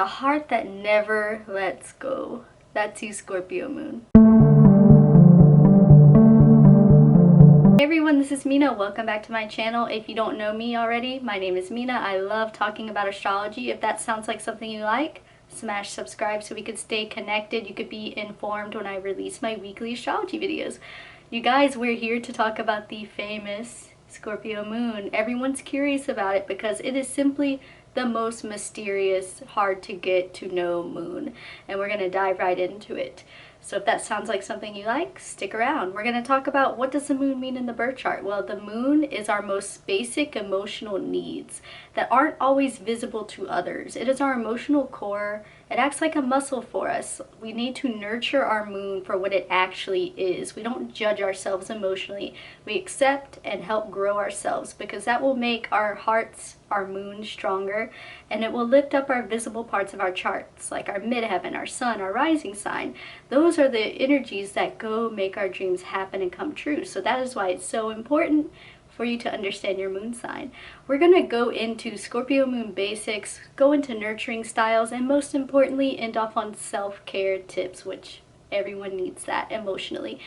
A heart that never lets go. That's you, Scorpio moon. Hey everyone, this is Mina. Welcome back to my channel. If you don't know me already, my name is Mina. I love talking about astrology. If that sounds like something you like, smash subscribe so we could stay connected. You could be informed when I release my weekly astrology videos. You guys, we're here to talk about the famous Scorpio moon. Everyone's curious about it because it is simply the most mysterious, hard to get to know moon, and we're going to dive right into it. So if that sounds like something you like, stick around. We're going to talk about what does the moon mean in the birth chart. Well, the moon is our most basic emotional needs that aren't always visible to others. It is our emotional core. It acts like a muscle for us. We need to nurture our moon for what it actually is. We don't judge ourselves emotionally. We accept and help grow ourselves because that will make our hearts, our moon, stronger, and it will lift up our visible parts of our charts, like our midheaven, our sun, our rising sign. Those are the energies that go make our dreams happen and come true. So that is why it's so important for you to understand your moon sign. We're going to go into Scorpio moon basics, go into nurturing styles, and most importantly, end off on self-care tips, which everyone needs that emotionally.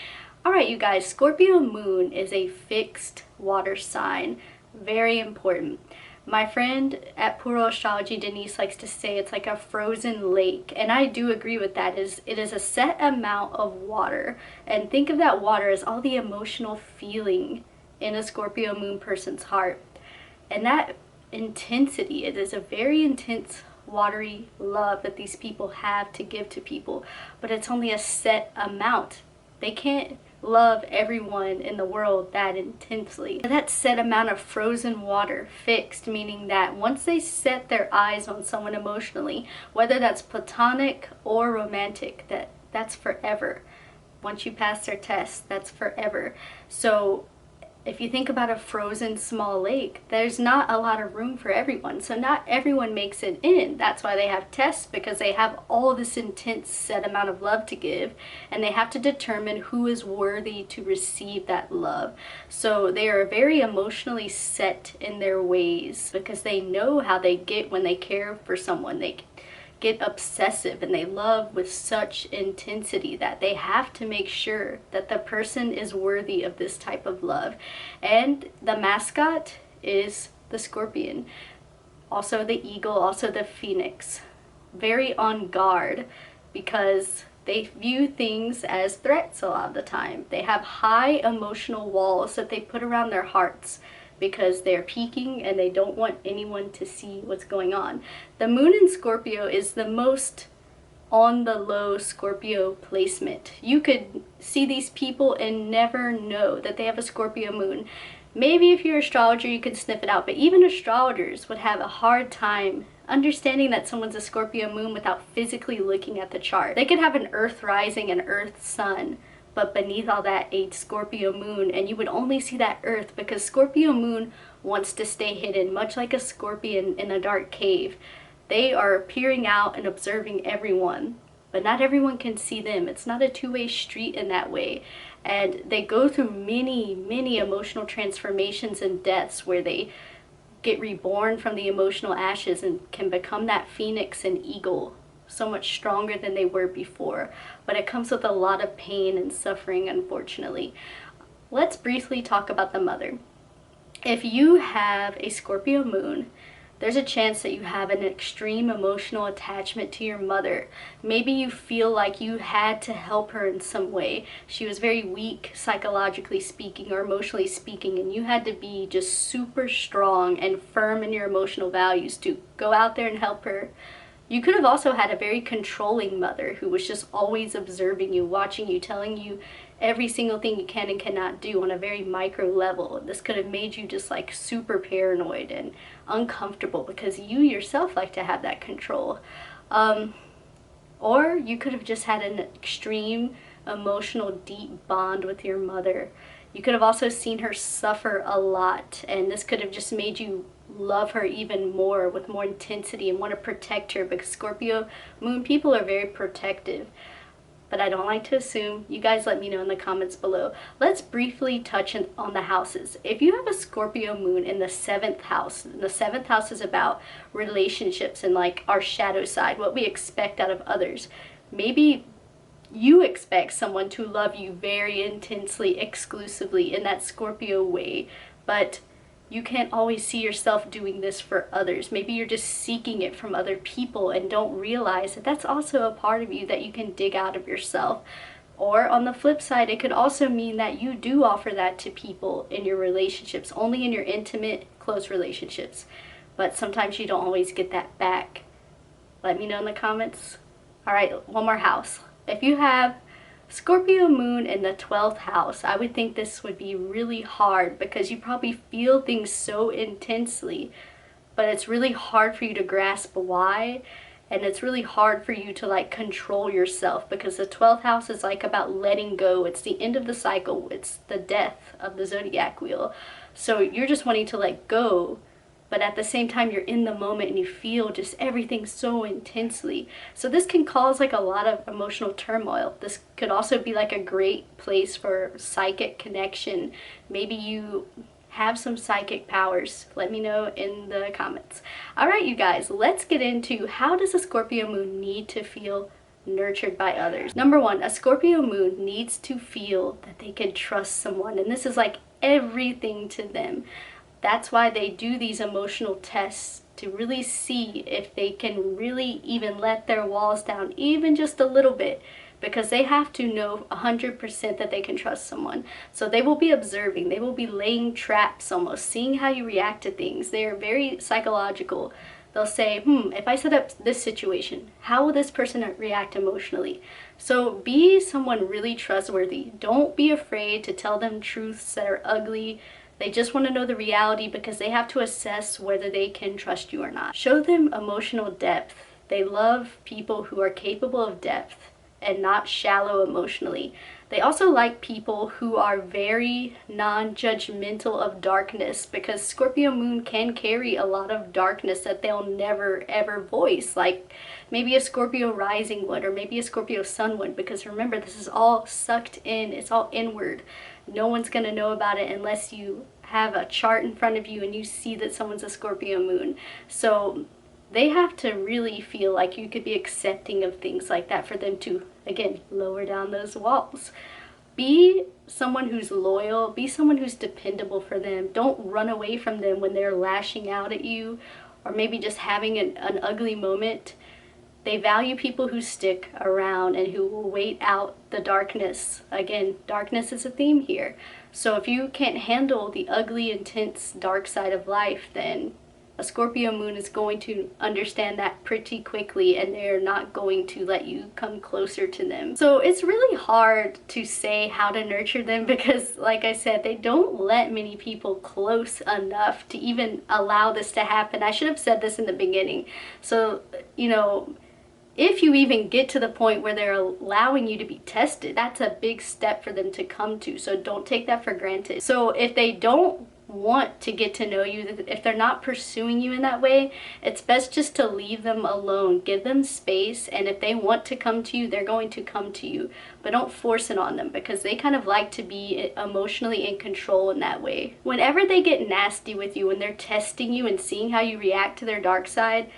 Alright you guys, Scorpio moon is a fixed water sign. Very important. My friend at Puro Astrology, Denise, likes to say it's like a frozen lake, and I do agree with that. It is a set amount of water, and think of that water as all the emotional feeling in a Scorpio moon person's heart. And that intensity, it is a very intense, watery love that these people have to give to people, but it's only a set amount. They can't love everyone in the world that intensely. That set amount of frozen water, fixed, meaning that once they set their eyes on someone emotionally, whether that's platonic or romantic, that's forever. Once you pass their test, that's forever. So if you think about a frozen small lake, there's not a lot of room for everyone. So not everyone makes it in. That's why they have tests, because they have all this intense set amount of love to give, and they have to determine who is worthy to receive that love. So they are very emotionally set in their ways because they know how they get when they care for someone. They get obsessive and they love with such intensity that they have to make sure that the person is worthy of this type of love. And the mascot is the scorpion, also the eagle, also the phoenix. Very on guard because they view things as threats a lot of the time. They have high emotional walls that they put around their hearts because they're peeking and they don't want anyone to see what's going on. The moon in Scorpio is the most on the low Scorpio placement. You could see these people and never know that they have a Scorpio moon. Maybe if you're an astrologer you could sniff it out, but even astrologers would have a hard time understanding that someone's a Scorpio moon without physically looking at the chart. They could have an earth rising and earth sun, but beneath all that a Scorpio moon, and you would only see that earth because Scorpio moon wants to stay hidden, much like a scorpion in a dark cave. They are peering out and observing everyone, but not everyone can see them. It's not a two-way street in that way. And they go through many emotional transformations and deaths where they get reborn from the emotional ashes and can become that phoenix and eagle, so much stronger than they were before. But it comes with a lot of pain and suffering, unfortunately. Let's briefly talk about the mother. If you have a Scorpio moon, there's a chance that you have an extreme emotional attachment to your mother. Maybe you feel like you had to help her in some way. She was very weak psychologically speaking or emotionally speaking, and you had to be just super strong and firm in your emotional values to go out there and help her. You could have also had a very controlling mother who was just always observing you, watching you, telling you every single thing you can and cannot do on a very micro level. This could have made you just like super paranoid and uncomfortable because you yourself like to have that control. Or you could have just had an extreme emotional deep bond with your mother. You could have also seen her suffer a lot, and this could have just made you love her even more with more intensity and want to protect her, because Scorpio moon people are very protective. but I don't like to assume. You guys let me know in the comments below. Let's briefly touch on the houses. If you have a Scorpio moon in the 7th house, and the 7th house is about relationships and like our shadow side, what we expect out of others. Maybe you expect someone to love you very intensely, exclusively in that Scorpio way, but you can't always see yourself doing this for others. Maybe you're just seeking it from other people and don't realize that that's also a part of you that you can dig out of yourself. Or on the flip side, it could also mean that you do offer that to people in your relationships, only in your intimate, close relationships. But sometimes you don't always get that back. Let me know in the comments. All right, one more house. If you have Scorpio moon in the 12th house, I would think this would be really hard because you probably feel things so intensely, but it's really hard for you to grasp why, and it's really hard for you to like control yourself because the 12th house is like about letting go. It's the end of the cycle. It's the death of the zodiac wheel. So you're just wanting to let go, but at the same time you're in the moment and you feel just everything so intensely. So this can cause like a lot of emotional turmoil. This could also be like a great place for psychic connection. Maybe you have some psychic powers. Let me know in the comments. All right, you guys, let's get into how does a Scorpio moon need to feel nurtured by others. Number one, a Scorpio moon needs to feel that they can trust someone, and this is like everything to them. That's why they do these emotional tests, to really see if they can really even let their walls down even just a little bit, because they have to know 100% that they can trust someone. So they will be observing, they will be laying traps almost, seeing how you react to things. They are very psychological. They'll say, if I set up this situation, how will this person react emotionally? So be someone really trustworthy. Don't be afraid to tell them truths that are ugly. They just want to know the reality because they have to assess whether they can trust you or not. Show them emotional depth. They love people who are capable of depth and not shallow emotionally. They also like people who are very non-judgmental of darkness, because Scorpio moon can carry a lot of darkness that they'll never ever voice, like maybe a Scorpio rising one or maybe a Scorpio sun one, because remember, this is all sucked in, it's all inward. No one's gonna know about it unless you have a chart in front of you and you see that someone's a Scorpio moon. So they have to really feel like you could be accepting of things like that for them to, again, lower down those walls. Be someone who's loyal. Be someone who's dependable for them. Don't run away from them when they're lashing out at you or maybe just having an ugly moment. They value people who stick around and who will wait out the darkness. Again, darkness is a theme here. So if you can't handle the ugly, intense, dark side of life, then a Scorpio moon is going to understand that pretty quickly, and they're not going to let you come closer to them. So it's really hard to say how to nurture them because, like I said, they don't let many people close enough to even allow this to happen. I should have said this in the beginning. So, you know, if you even get to the point where they're allowing you to be tested, that's a big step for them to come to. So don't take that for granted. So if they don't want to get to know you, if they're not pursuing you in that way, it's best just to leave them alone. Give them space, and if they want to come to you, they're going to come to you, but don't force it on them because they kind of like to be emotionally in control in that way. Whenever they get nasty with you, when they're testing you and seeing how you react to their dark side,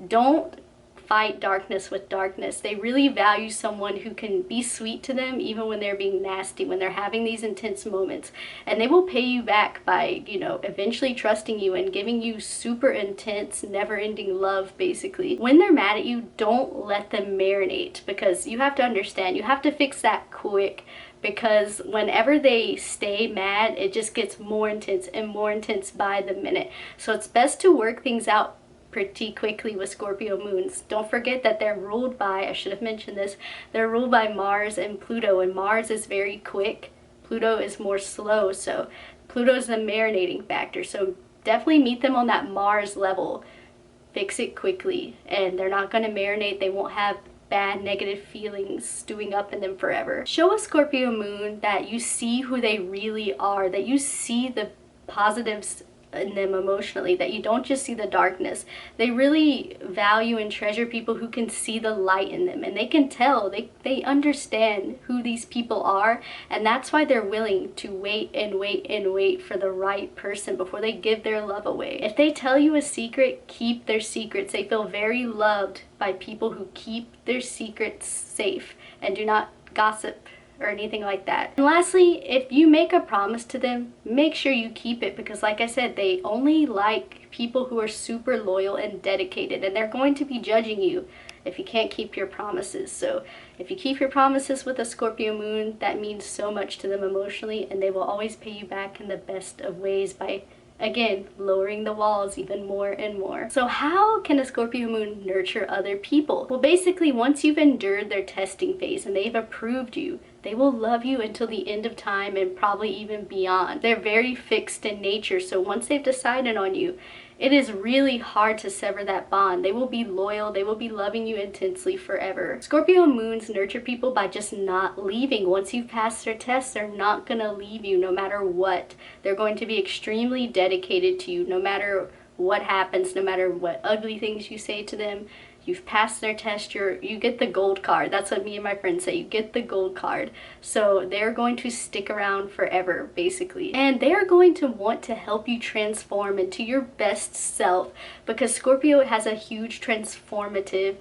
don't fight darkness with darkness. They really value someone who can be sweet to them even when they're being nasty, when they're having these intense moments. And they will pay you back by, you know, eventually trusting you and giving you super intense, never-ending love, basically. When they're mad at you, don't let them marinate, because you have to understand, you have to fix that quick, because whenever they stay mad, it just gets more intense and more intense by the minute. So it's best to work things out pretty quickly with Scorpio moons. Don't forget that they're ruled by, I should have mentioned this, they're ruled by Mars and Pluto, and Mars is very quick, Pluto is more slow, so Pluto is the marinating factor. So definitely meet them on that Mars level. Fix it quickly, and they're not going to marinate. They won't have bad negative feelings stewing up in them forever. Show a Scorpio moon that you see who they really are, that you see the positives in them emotionally, that you don't just see the darkness. They really value and treasure people who can see the light in them, and they can tell, they understand who these people are, and that's why they're willing to wait and wait and wait for the right person before they give their love away. If they tell you a secret, keep their secrets. They feel very loved by people who keep their secrets safe and do not gossip or anything like that. And lastly, if you make a promise to them, make sure you keep it, because like I said, they only like people who are super loyal and dedicated, and they're going to be judging you if you can't keep your promises. So if you keep your promises with a Scorpio moon, that means so much to them emotionally, and they will always pay you back in the best of ways by, again, lowering the walls even more and more. So how can a Scorpio moon nurture other people? Well, basically, once you've endured their testing phase and they've approved you, they will love you until the end of time and probably even beyond. They're very fixed in nature, so once they've decided on you, it is really hard to sever that bond. They will be loyal, they will be loving you intensely forever. Scorpio moons nurture people by just not leaving. Once you've passed their test, they're not gonna leave you no matter what. They're going to be extremely dedicated to you no matter what happens, no matter what ugly things you say to them. You've passed their test, you get the gold card. That's what me and my friends say, you get the gold card. So they're going to stick around forever, basically. And they're going to want to help you transform into your best self, because Scorpio has a huge transformative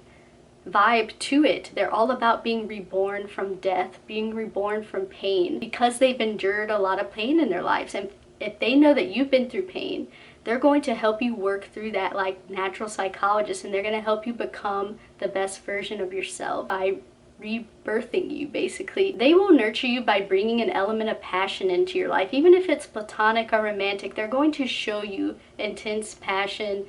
vibe to it. They're all about being reborn from death, being reborn from pain, because they've endured a lot of pain in their lives. And if they know that you've been through pain, they're going to help you work through that like natural psychologists, and they're going to help you become the best version of yourself by rebirthing you, basically. They will nurture you by bringing an element of passion into your life. Even if it's platonic or romantic, they're going to show you intense passion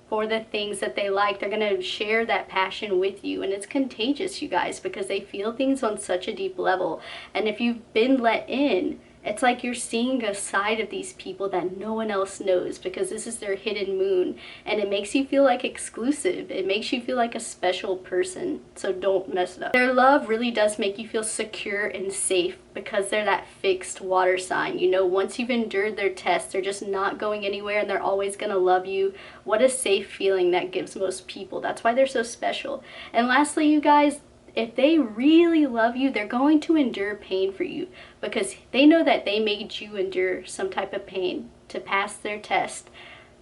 for the things that they like. They're going to share that passion with you, and it's contagious, you guys, because they feel things on such a deep level. And if you've been let in, it's like you're seeing a side of these people that no one else knows, because this is their hidden moon, and it makes you feel like exclusive. It makes you feel like a special person, so don't mess it up. Their love really does make you feel secure and safe, because they're that fixed water sign. You know, once you've endured their test, they're just not going anywhere, and they're always gonna love you. What a safe feeling that gives most people. That's why they're so special. And lastly, you guys, if they really love you, they're going to endure pain for you, because they know that they made you endure some type of pain to pass their test.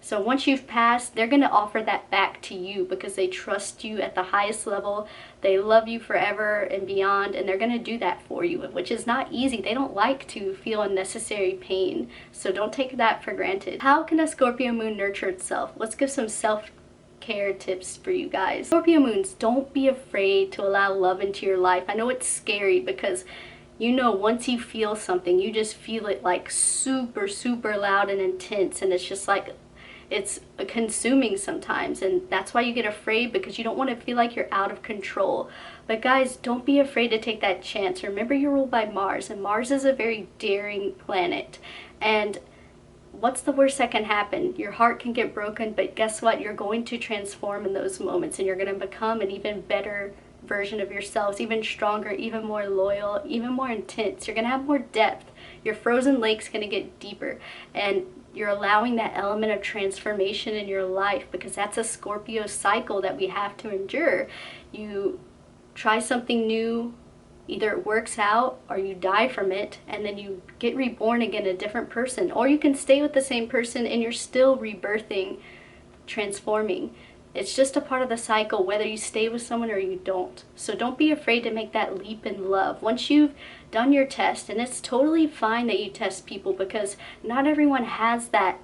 So once you've passed, they're going to offer that back to you, because they trust you at the highest level. They love you forever and beyond, and they're going to do that for you, which is not easy. They don't like to feel unnecessary pain, so don't take that for granted. How can a Scorpio moon nurture itself? Let's give some self-care tips for you guys. Scorpio moons, don't be afraid to allow love into your life. I know it's scary, because you know, once you feel something, you just feel it like super loud and intense, and it's just like it's consuming sometimes, and that's why you get afraid, because you don't want to feel like you're out of control. But guys, don't be afraid to take that chance. Remember, you're ruled by Mars, and Mars is a very daring planet, and what's the worst that can happen? Your heart can get broken, but guess what? You're going to transform in those moments, and you're going to become an even better version of yourselves, even stronger, even more loyal, even more intense. You're going to have more depth. Your frozen lake's going to get deeper, and you're allowing that element of transformation in your life, because that's a Scorpio cycle that we have to endure. You try something new, either it works out or you die from it, and then you get reborn again a different person, or you can stay with the same person and you're still rebirthing, transforming. It's just a part of the cycle, whether you stay with someone or you don't. So don't be afraid to make that leap in love. Once you've done your test, and it's totally fine that you test people, because not everyone has that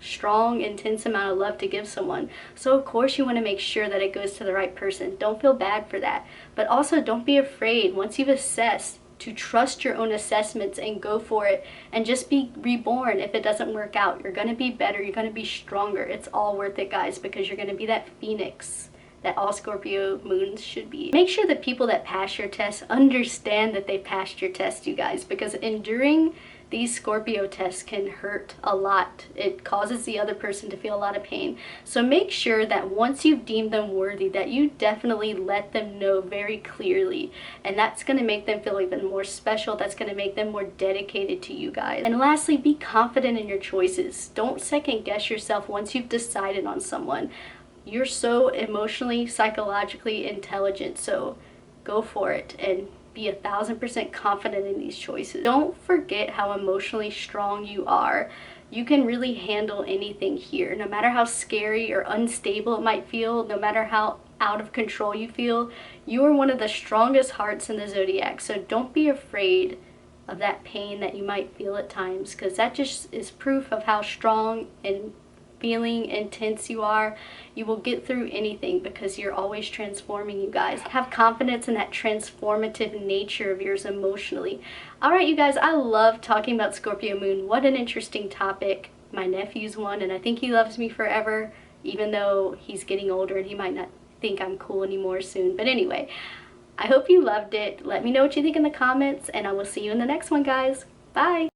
strong, intense amount of love to give someone. So of course you want to make sure that it goes to the right person. Don't feel bad for that. But also don't be afraid, once you've assessed, to trust your own assessments and go for it, and just be reborn. If it doesn't work out, you're going to be better, you're going to be stronger. It's all worth it, guys, because you're going to be that phoenix that all Scorpio moons should be. Make sure the people that pass your test understand that they passed your test, you guys, because enduring these Scorpio tests can hurt a lot. It causes the other person to feel a lot of pain. So make sure that once you've deemed them worthy, that you definitely let them know very clearly. And that's going to make them feel even more special. That's going to make them more dedicated to you guys. And lastly, be confident in your choices. Don't second guess yourself once you've decided on someone. You're so emotionally, psychologically intelligent, so go for it and be 1,000% confident in these choices. Don't forget how emotionally strong you are. You can really handle anything here, no matter how scary or unstable it might feel, no matter how out of control you feel. You are one of the strongest hearts in the zodiac, so don't be afraid of that pain that you might feel at times, because that just is proof of how strong and feeling intense you are. You will get through anything because you're always transforming, you guys. Have confidence in that transformative nature of yours emotionally. Alright, you guys, I love talking about Scorpio moon. What an interesting topic. My nephew's one, and I think he loves me forever, even though he's getting older and he might not think I'm cool anymore soon. But anyway, I hope you loved it. Let me know what you think in the comments, and I will see you in the next one, guys. Bye!